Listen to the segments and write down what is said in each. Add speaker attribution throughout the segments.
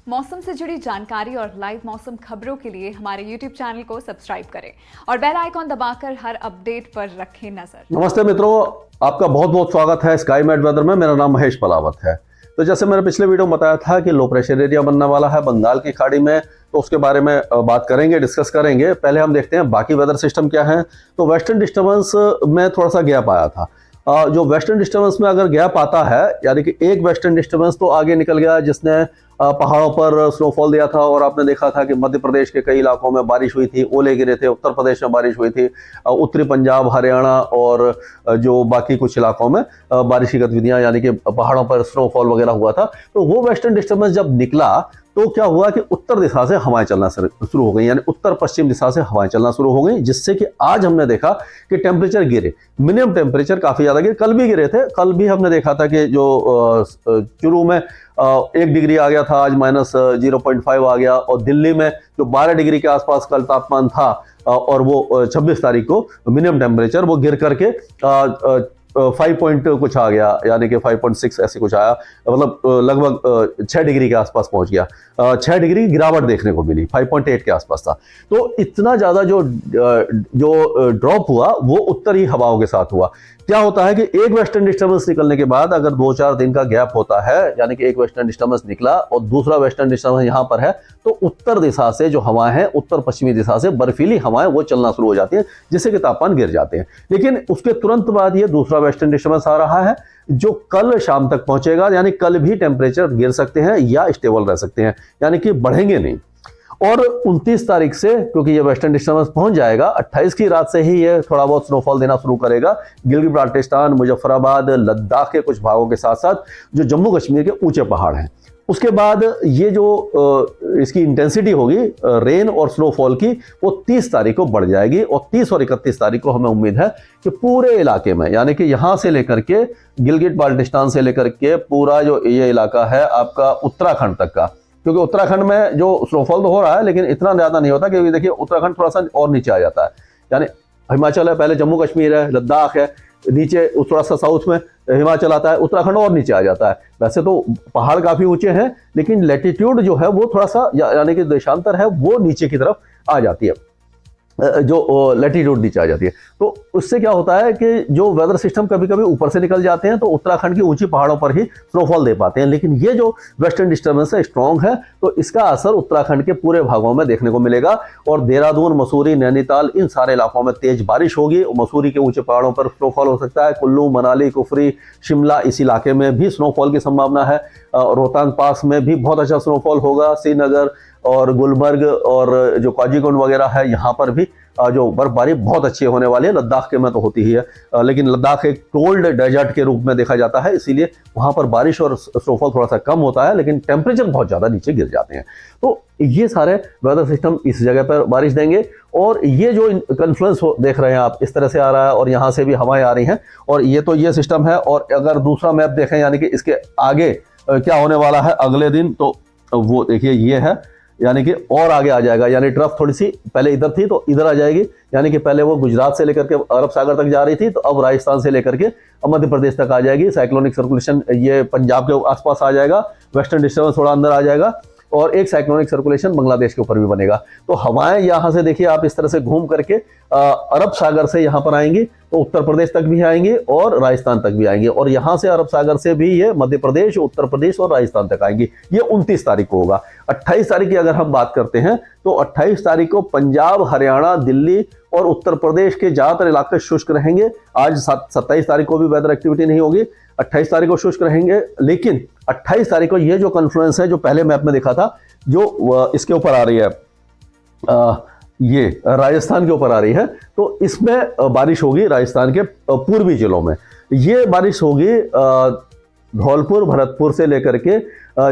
Speaker 1: मौसम से जुड़ी जानकारी और लाइव मौसम खबरों के लिए हमारे YouTube चैनल को सब्सक्राइब करें और बेल आइकॉन दबाकर हर अपडेट पर रखें नजर।
Speaker 2: नमस्ते मित्रों, आपका बहुत बहुत स्वागत है स्काई मैट वेदर में। मेरा नाम महेश पलावत है। तो जैसे मैंने पिछले वीडियो में बताया था कि लो प्रेशर एरिया बनने वाला है बंगाल की खाड़ी में, तो उसके बारे में बात करेंगे, डिस्कस करेंगे। पहले हम देखते हैं बाकी वेदर सिस्टम क्या है। तो वेस्टर्न डिस्टर्बेंस में थोड़ा सा गैप आया था। जो वेस्टर्न डिस्टर्बेंस में अगर गैप आता है, यानी कि एक वेस्टर्न डिस्टर्बेंस तो आगे निकल गया जिसने पहाड़ों पर स्नोफॉल दिया था, और आपने देखा था कि मध्य प्रदेश के कई इलाकों में बारिश हुई थी, ओले गिरे थे। उत्तर प्रदेश में बारिश हुई थी, उत्तरी पंजाब, हरियाणा और जो बाकी कुछ इलाकों में बारिश की गतिविधियां, यानी कि पहाड़ों पर स्नोफॉल वगैरह हुआ था। तो वो वेस्टर्न डिस्टर्बेंस जब निकला तो क्या हुआ कि उत्तर दिशा से हवाएं चलना शुरू हो गई, यानी उत्तर पश्चिम दिशा से हवाएं चलना शुरू हो गई, जिससे कि आज हमने देखा कि टेम्परेचर गिरे, मिनिमम टेम्परेचर काफी ज्यादा गिरे। कल भी गिरे थे, कल भी हमने देखा था कि जो चुरू में 1 डिग्री आ गया था, आज -0.5 आ गया। और दिल्ली में जो 12 डिग्री के आसपास कल तापमान था, और वो 26 तारीख को मिनिमम टेम्परेचर वो गिर करके 5 पॉइंट कुछ आ गया, यानी कि 5.6 ऐसे कुछ आया, मतलब लगभग 6 डिग्री के आसपास पहुंच गया। 6 डिग्री गिरावट देखने को मिली, 5.8 के आसपास था। तो इतना ज्यादा जो ड्रॉप हुआ वो उत्तरी हवाओं के साथ हुआ। क्या होता है कि एक वेस्टर्न डिस्टर्बेंस निकलने के बाद अगर 2-4 दिन का गैप होता है, यानी कि एक वेस्टर्न डिस्टर्बेंस निकला और दूसरा वेस्टर्न डिस्टर्बेंस यहां पर है, तो उत्तर दिशा से जो हवाएं हैं, उत्तर पश्चिमी दिशा से बर्फीली हवाएं वो चलना शुरू हो जाती हैं, जिससे कि तापमान गिर जाते हैं। लेकिन उसके तुरंत बाद ये दूसरा वेस्टर्न डिस्टर्बेंस आ रहा है, जो कल शाम तक पहुंचेगा, यानी कल भी टेम्परेचर गिर सकते हैं या स्टेबल रह सकते हैं, यानी कि बढ़ेंगे नहीं। और 29 तारीख से, क्योंकि ये वेस्टर्न डिस्टर्बेंस पहुंच जाएगा, 28 की रात से ही ये थोड़ा बहुत स्नोफॉल देना शुरू करेगा। गिलगित बाल्टिस्तान, मुजफ्फराबाद, लद्दाख के कुछ भागों के साथ साथ जो जम्मू कश्मीर के ऊंचे पहाड़ हैं। उसके बाद ये जो इसकी इंटेंसिटी होगी रेन और स्नोफॉल की, वो 30 तारीख को बढ़ जाएगी। और 30 और 31 तारीख को हमें उम्मीद है कि पूरे इलाके में, यानी कि यहां से लेकर के गिलगित बाल्टिस्तान से लेकर के पूरा जो ये इलाका है आपका उत्तराखंड तक का, क्योंकि उत्तराखंड में जो स्नोफॉल तो हो रहा है लेकिन इतना ज्यादा नहीं होता, क्योंकि देखिए उत्तराखंड थोड़ा सा और नीचे आ जाता है, यानी हिमाचल है, पहले जम्मू कश्मीर है, लद्दाख है, नीचे थोड़ा सा साउथ में हिमाचल आता है, उत्तराखंड और नीचे आ जाता है। वैसे तो पहाड़ काफी ऊंचे हैं, लेकिन लैटिट्यूड जो है वो थोड़ा सा, यानी कि देशांतर है, वो नीचे की तरफ आ जाती है, जो लैटिट्यूड नीचे आ जाती है। तो उससे क्या होता है कि जो वेदर सिस्टम कभी कभी ऊपर से निकल जाते हैं, तो उत्तराखंड की ऊंची पहाड़ों पर ही स्नोफॉल दे पाते हैं। लेकिन ये जो वेस्टर्न डिस्टर्बेंस है स्ट्रॉन्ग है, तो इसका असर उत्तराखंड के पूरे भागों में देखने को मिलेगा। और देहरादून, मसूरी, नैनीताल, इन सारे इलाकों में तेज बारिश होगी। मसूरी के ऊंचे पहाड़ों पर स्नोफॉल हो सकता है। कुल्लू, मनाली, कुफरी, शिमला, इस इलाके में भी स्नोफॉल की संभावना है। रोहतांग पास में भी बहुत अच्छा स्नोफॉल होगा। श्रीनगर और गुलमर्ग और जो काजीकुंड वगैरह है, यहाँ पर भी जो बर्फबारी बहुत अच्छी होने वाली है। लद्दाख के में तो होती ही है, लेकिन लद्दाख एक कोल्ड डेजर्ट के रूप में देखा जाता है, इसीलिए वहां पर बारिश और स्नोफॉल थोड़ा सा कम होता है, लेकिन टेम्परेचर बहुत ज्यादा नीचे गिर जाते हैं। तो ये सारे वेदर सिस्टम इस जगह पर बारिश देंगे। और ये जो कन्फ्लुएंस देख रहे हैं आप, इस तरह से आ रहा है और यहाँ से भी हवाएं आ रही हैं, और ये तो ये सिस्टम है। और अगर दूसरा मैप देखें, यानी कि इसके आगे क्या होने वाला है अगले दिन, तो वो देखिए ये है, यानी कि और आगे आ जाएगा, यानी ट्रफ थोड़ी सी पहले इधर थी तो इधर आ जाएगी, यानी कि पहले वो गुजरात से लेकर के अरब सागर तक जा रही थी, तो अब राजस्थान से लेकर के मध्य प्रदेश तक आ जाएगी। साइक्लोनिक सर्कुलेशन ये पंजाब के आसपास आ जाएगा, वेस्टर्न डिस्टर्बेंस थोड़ा अंदर आ जाएगा, और एक साइक्लोनिक सर्कुलेशन बांग्लादेश के ऊपर भी बनेगा। तो हवाएं यहां से देखिए आप इस तरह से घूम करके अरब सागर से यहां पर आएंगी, तो उत्तर प्रदेश तक भी आएंगे और राजस्थान तक भी आएंगे, और यहां से अरब सागर से भी ये मध्य प्रदेश, उत्तर प्रदेश और राजस्थान तक आएंगी। ये 29 तारीख को होगा। 28 तारीख की अगर हम बात करते हैं, तो 28 तारीख को पंजाब, हरियाणा, दिल्ली और उत्तर प्रदेश के ज्यादातर इलाके शुष्क रहेंगे। आज 27 तारीख को भी वेदर एक्टिविटी नहीं होगी, 28 तारीख को शुष्क रहेंगे। लेकिन 28 तारीख को ये जो कॉन्फ्लुएंस है, जो पहले मैप में देखा था, जो इसके ऊपर आ रही है, ये राजस्थान के ऊपर आ रही है, तो इसमें बारिश होगी राजस्थान के पूर्वी जिलों में। ये बारिश होगी धौलपुर, भरतपुर से लेकर के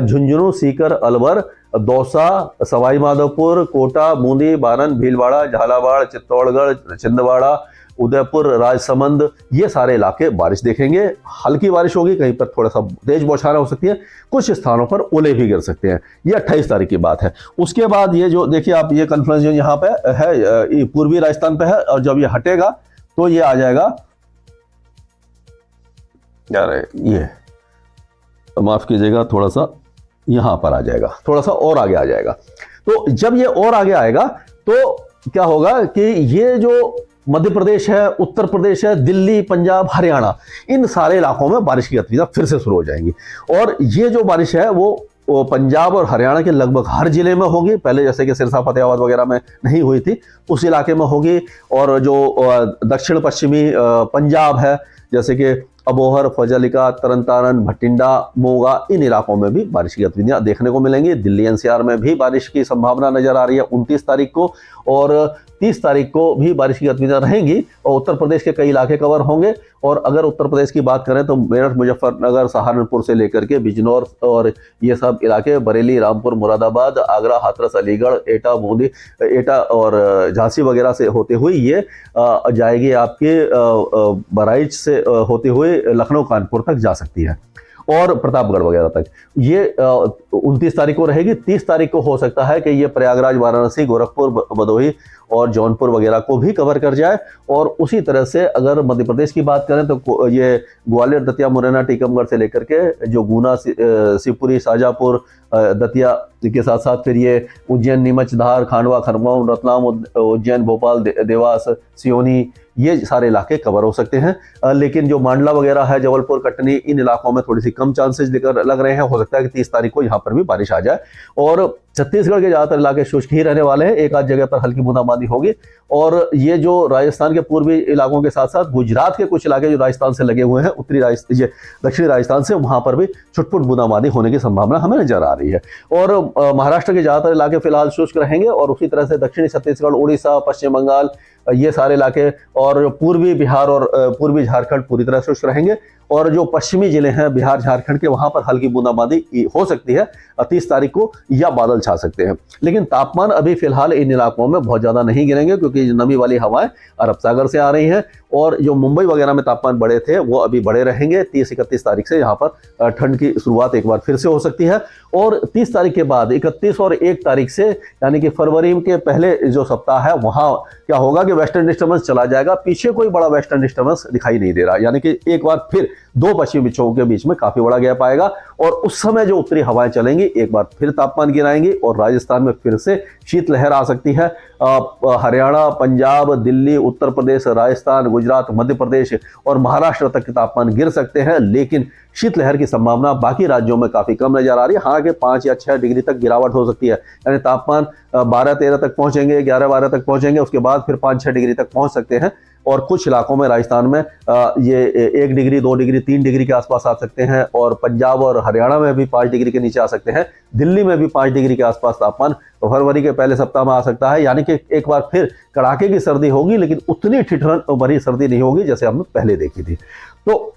Speaker 2: झुंझुनू, सीकर, अलवर, दौसा, सवाई माधोपुर, कोटा, बूंदी, बारन, भीलवाड़ा, झालावाड़, चित्तौड़गढ़, छिंदवाड़ा, उदयपुर, राजसमंद, ये सारे इलाके बारिश देखेंगे। हल्की बारिश होगी, कहीं पर थोड़ा सा तेज बौछारें हो सकती है, कुछ स्थानों पर ओले भी गिर सकते हैं। ये 28 तारीख की बात है। उसके बाद ये जो देखिए आप, ये कॉन्फ्लुएंस जो यहाँ पे है, ये पूर्वी राजस्थान पे है, और जब ये हटेगा तो ये आ जाएगा, यार ये माफ कीजिएगा, थोड़ा सा यहाँ पर आ जाएगा, थोड़ा सा और आगे आ जाएगा। तो जब ये और आगे आएगा तो क्या होगा कि ये जो मध्य प्रदेश है, उत्तर प्रदेश है, दिल्ली, पंजाब, हरियाणा, इन सारे इलाकों में बारिश की गतिविधियां फिर से शुरू हो जाएंगी। और ये जो बारिश है वो पंजाब और हरियाणा के लगभग हर जिले में होगी। पहले जैसे कि सिरसा, फतेहाबाद वगैरह में नहीं हुई थी, उस इलाके में होगी। और जो दक्षिण पश्चिमी पंजाब है, जैसे कि अबोहर, फजलिका, तरन तारण, भटिंडा, मोगा, इन इलाकों में भी बारिश की गतिविधियां देखने को मिलेंगी। दिल्ली एनसीआर में भी बारिश की संभावना नजर आ रही है 29 तारीख को, और 30 तारीख को भी बारिश की गतिविधियां रहेंगी और उत्तर प्रदेश के कई इलाके कवर होंगे। और अगर उत्तर प्रदेश की बात करें तो मेरठ, मुजफ्फरनगर, सहारनपुर से लेकर के बिजनौर और ये सब इलाके, बरेली, रामपुर, मुरादाबाद, आगरा, हाथरस, अलीगढ़, एटा, बूंदी, एटा और झांसी वगैरह से होते हुए ये जाएगी आपके बहराइच से होते हुए लखनऊ, कानपुर तक जा सकती है और प्रतापगढ़ वगैरह तक। ये 29 तारीख को रहेगी। 30 तारीख को हो सकता है कि ये प्रयागराज, वाराणसी, गोरखपुर, भदोही और जौनपुर वगैरह को भी कवर कर जाए। और उसी तरह से अगर मध्य प्रदेश की बात करें तो ये ग्वालियर, दतिया, मुरैना, टीकमगढ़ से लेकर के जो गुना, शिवपुरी, शाजापुर, दतिया के साथ साथ फिर ये उज्जैन, नीमच, धार, खांडवा, खरगोन, रतलाम, उज्जैन, भोपाल, देवास, सियोनी, ये सारे इलाके कवर हो सकते हैं। लेकिन जो मांडला वगैरह है, जबलपुर, कटनी, इन इलाकों में थोड़ी सी कम चांसेस लग रहे हैं। हो सकता है कि 30 तारीख को यहाँ पर भी बारिश आ जाए। और छत्तीसगढ़ के ज्यादातर इलाके शुष्क ही रहने वाले हैं, एक आध जगह पर हल्की बूंदाबांदी होगी। और ये जो राजस्थान के पूर्वी इलाकों के साथ साथ गुजरात के कुछ इलाके जो राजस्थान से लगे हुए हैं, दक्षिणी राजस्थान से, वहां पर भी छुटपुट बूंदाबांदी होने की संभावना हमें नजर आ रही है। और महाराष्ट्र के ज्यादातर इलाके फिलहाल शुष्क रहेंगे और उसी तरह से दक्षिणी छत्तीसगढ़, उड़ीसा, पश्चिम बंगाल, ये सारे इलाके और पूर्वी बिहार और पूर्वी झारखंड पूरी तरह शुष्क रहेंगे। और जो पश्चिमी जिले हैं बिहार, झारखंड के, वहां पर हल्की बूंदाबांदी हो सकती है 30 तारीख को, या बादल छा सकते हैं। लेकिन तापमान अभी फिलहाल इन इलाकों में बहुत ज्यादा नहीं गिरेंगे क्योंकि नमी वाली हवाएं अरब सागर से आ रही हैं। और जो मुंबई वगैरह में तापमान बढ़े थे वो अभी बढ़े रहेंगे। 30-31 तारीख से यहाँ पर ठंड की शुरुआत एक बार फिर से हो सकती है। और 30 तारीख के बाद 31 और 1 तारीख से, यानी कि फरवरी के पहले जो सप्ताह है, वहां क्या होगा कि वेस्टर्न डिस्टर्बेंस चला जाएगा। पीछे कोई बड़ा वेस्टर्न डिस्टर्बेंस दिखाई नहीं दे रहा, यानी कि एक बार फिर दो पश्चिमी विक्षोभों के बीच में काफी बड़ा गैप आएगा। और उस समय जो उत्तरी हवाएं चलेंगी एक बार फिर तापमान गिराएंगी और राजस्थान में फिर से शीतलहर आ सकती है। हरियाणा, पंजाब, दिल्ली, उत्तर प्रदेश, राजस्थान, गुजरात, मध्य प्रदेश और महाराष्ट्र तक के तापमान गिर सकते हैं। लेकिन शीतलहर की संभावना बाकी राज्यों में काफी कम नजर आ रही है। हालांकि 5 या 6 डिग्री तक गिरावट हो सकती है, यानी तापमान 12-13 तक पहुंचेंगे, 11-12 तक पहुंचेंगे, उसके बाद फिर 5-6 डिग्री तक पहुंच सकते हैं। और कुछ इलाकों में राजस्थान में ये 1 डिग्री, 2 डिग्री, 3 डिग्री के आसपास आ सकते हैं। और पंजाब और हरियाणा में भी 5 डिग्री के नीचे आ सकते हैं। दिल्ली में भी 5 डिग्री के आसपास तापमान फरवरी के पहले सप्ताह में आ सकता है। यानी कि एक बार फिर कड़ाके की सर्दी होगी, लेकिन उतनी ठिठुरन भरी सर्दी नहीं होगी जैसे हमने पहले देखी थी। तो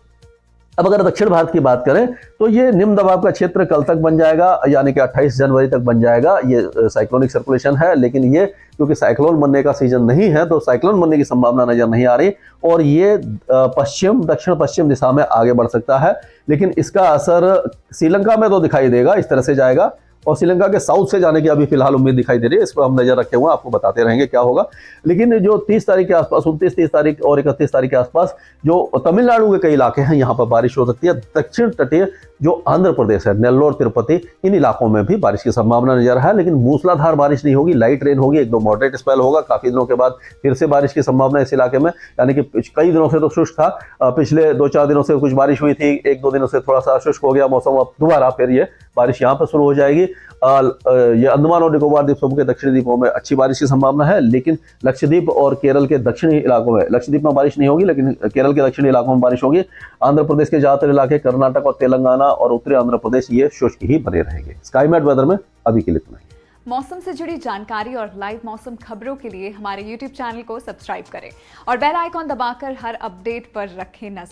Speaker 2: अब अगर दक्षिण भारत की बात करें तो ये निम्न दबाव का क्षेत्र कल तक बन जाएगा, यानी कि 28 जनवरी तक बन जाएगा। ये साइक्लोनिक सर्कुलेशन है, लेकिन ये क्योंकि साइक्लोन बनने का सीजन नहीं है तो साइक्लोन बनने की संभावना नजर नहीं आ रही। और ये दक्षिण पश्चिम दिशा में आगे बढ़ सकता है, लेकिन इसका असर श्रीलंका में तो दिखाई देगा, इस तरह से जाएगा। और श्रीलंका के साउथ से जाने की अभी फिलहाल उम्मीद दिखाई दे रही है। इस पर हम नजर रखे हुए हैं, आपको बताते रहेंगे क्या होगा। लेकिन जो 30 तारीख के आसपास, 29, 30 तारीख और 31 तारीख के आसपास जो तमिलनाडु के कई इलाके हैं, यहाँ पर बारिश हो सकती है। दक्षिण तटीय जो आंध्र प्रदेश है, नेल्लोर, तिरुपति, इन इलाकों में भी बारिश की संभावना नजर है। लेकिन मूसलाधार बारिश नहीं होगी, लाइट रेन होगी, 1-2 मॉडरेट स्पेल होगा। काफी दिनों के बाद फिर से बारिश की संभावना इस इलाके में, यानी कि कई दिनों से तो शुष्क था, पिछले 2-4 दिनों से कुछ बारिश हुई थी, 1-2 दिनों से थोड़ा सा शुष्क हो गया मौसम। अब दोबारा फिर ये बारिश यहाँ पर शुरू हो जाएगी। ये अंडमान और निकोबार द्वीप समूह के दक्षिणी द्वीपों में अच्छी बारिश की संभावना है। लेकिन लक्षद्वीप और केरल के दक्षिणी इलाकों में, लक्षद्वीप में बारिश नहीं होगी लेकिन केरल के दक्षिणी इलाकों में बारिश होगी। आंध्र प्रदेश के ज्यादातर इलाके, कर्नाटक और तेलंगाना और उत्तरी आंध्र प्रदेश, ये शुष्क ही बने रहेंगे। स्काई मैट वेदर में अभी के लिए इतना ही।
Speaker 1: मौसम से जुड़ी जानकारी और लाइव मौसम खबरों के लिए हमारे YouTube चैनल को सब्सक्राइब करें और बेल आइकॉन दबाकर हर अपडेट पर रखें नजर।